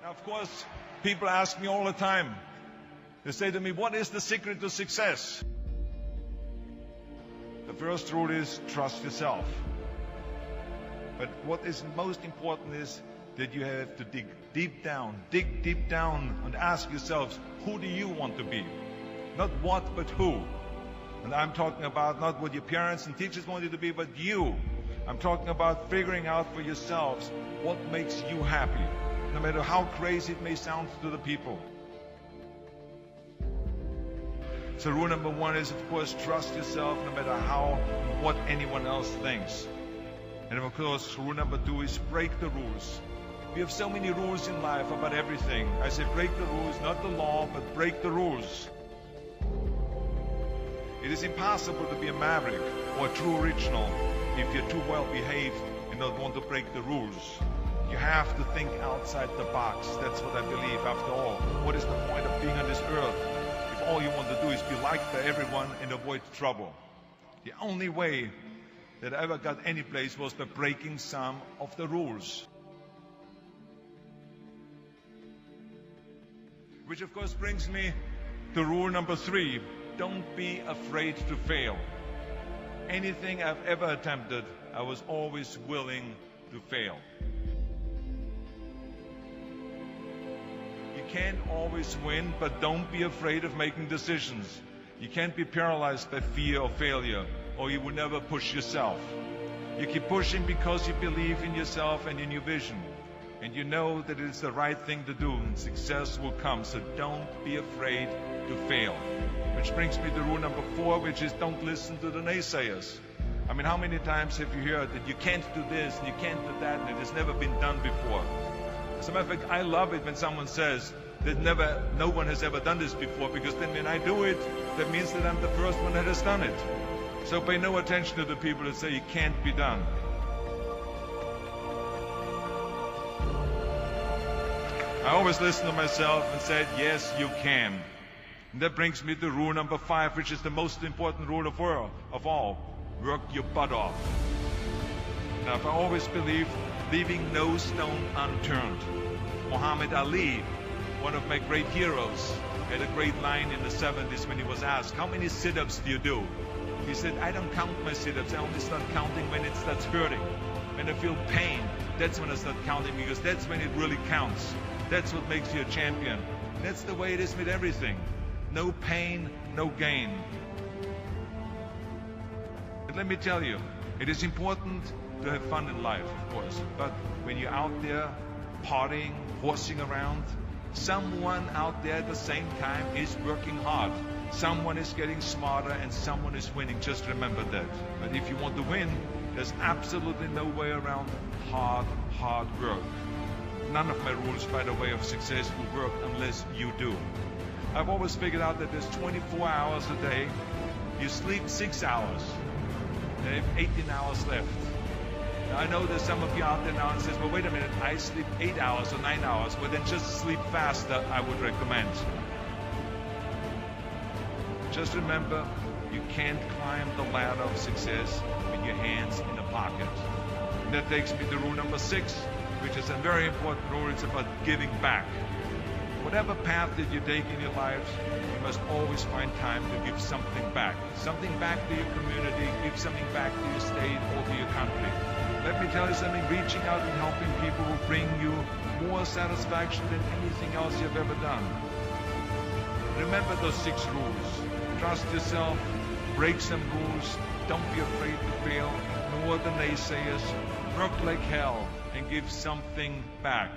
Now, of course, people ask me all the time. They say to me, what is the secret to success? The first rule is trust yourself. But what is most important is that you have to dig deep down and ask yourselves, who do you want to be? Not what, but who. And I'm talking about not what your parents and teachers want you to be, but you. I'm talking about figuring out for yourselves what makes you happy, no matter how crazy it may sound to the people. So rule number one is, of course, trust yourself no matter what anyone else thinks. And of course, rule number two is break the rules. We have so many rules in life about everything. I say break the rules, not the law, but break the rules. It is impossible to be a maverick or a true original if you're too well behaved and don't want to break the rules. You have to think outside the box. That's what I believe. After all, what is the point of being on this earth if all you want to do is be liked by everyone and avoid trouble? The only way that I ever got any place was by breaking some of the rules. Which of course brings me to rule number three. Don't be afraid to fail. Anything I've ever attempted, I was always willing to fail. You can't always win, but don't be afraid of making decisions. You can't be paralyzed by fear of failure, or you will never push yourself. You keep pushing because you believe in yourself and in your vision. And you know that it's the right thing to do, and success will come. So don't be afraid to fail. Which brings me to rule number four, which is don't listen to the naysayers. I mean, how many times have you heard that you can't do this and you can't do that and it has never been done before? As a matter of fact, I love it when someone says that no one has ever done this before, because then when I do it, that means that I'm the first one that has done it. So pay no attention to the people that say it can't be done. I always listen to myself and said, yes, you can. And that brings me to rule number five, which is the most important rule of all. Work your butt off. Now, I've always believed leaving no stone unturned. Muhammad Ali, one of my great heroes, had a great line in the 70s when he was asked, how many sit-ups do you do? He said, I don't count my sit-ups. I only start counting when it starts hurting. When I feel pain, that's when I start counting, because that's when it really counts. That's what makes you a champion. That's the way it is with everything. No pain, no gain. But let me tell you, it is important to have fun in life, of course. But when you're out there partying, horsing around, someone out there at the same time is working hard. Someone is getting smarter and someone is winning. Just remember that. But if you want to win, there's absolutely no way around hard work. None of my rules, by the way, of success will work unless you do. I've always figured out that there's 24 hours a day. You sleep 6 hours. You have 18 hours left. Now, I know there's some of you out there now and says, well, wait a minute, I sleep 8 hours or 9 hours. Well, then just sleep faster, I would recommend. Just remember, you can't climb the ladder of success with your hands in the pocket. And that takes me to rule number 6, which is a very important rule. It's about giving back. Whatever path that you take in your lives, you must always find time to give something back. Something back to your community, give something back to your state or to your country. Let me tell you something, reaching out and helping people will bring you more satisfaction than anything else you've ever done. Remember those 6 rules. Trust yourself, break some rules, don't be afraid to fail, ignore the naysayers, work like hell, and give something back.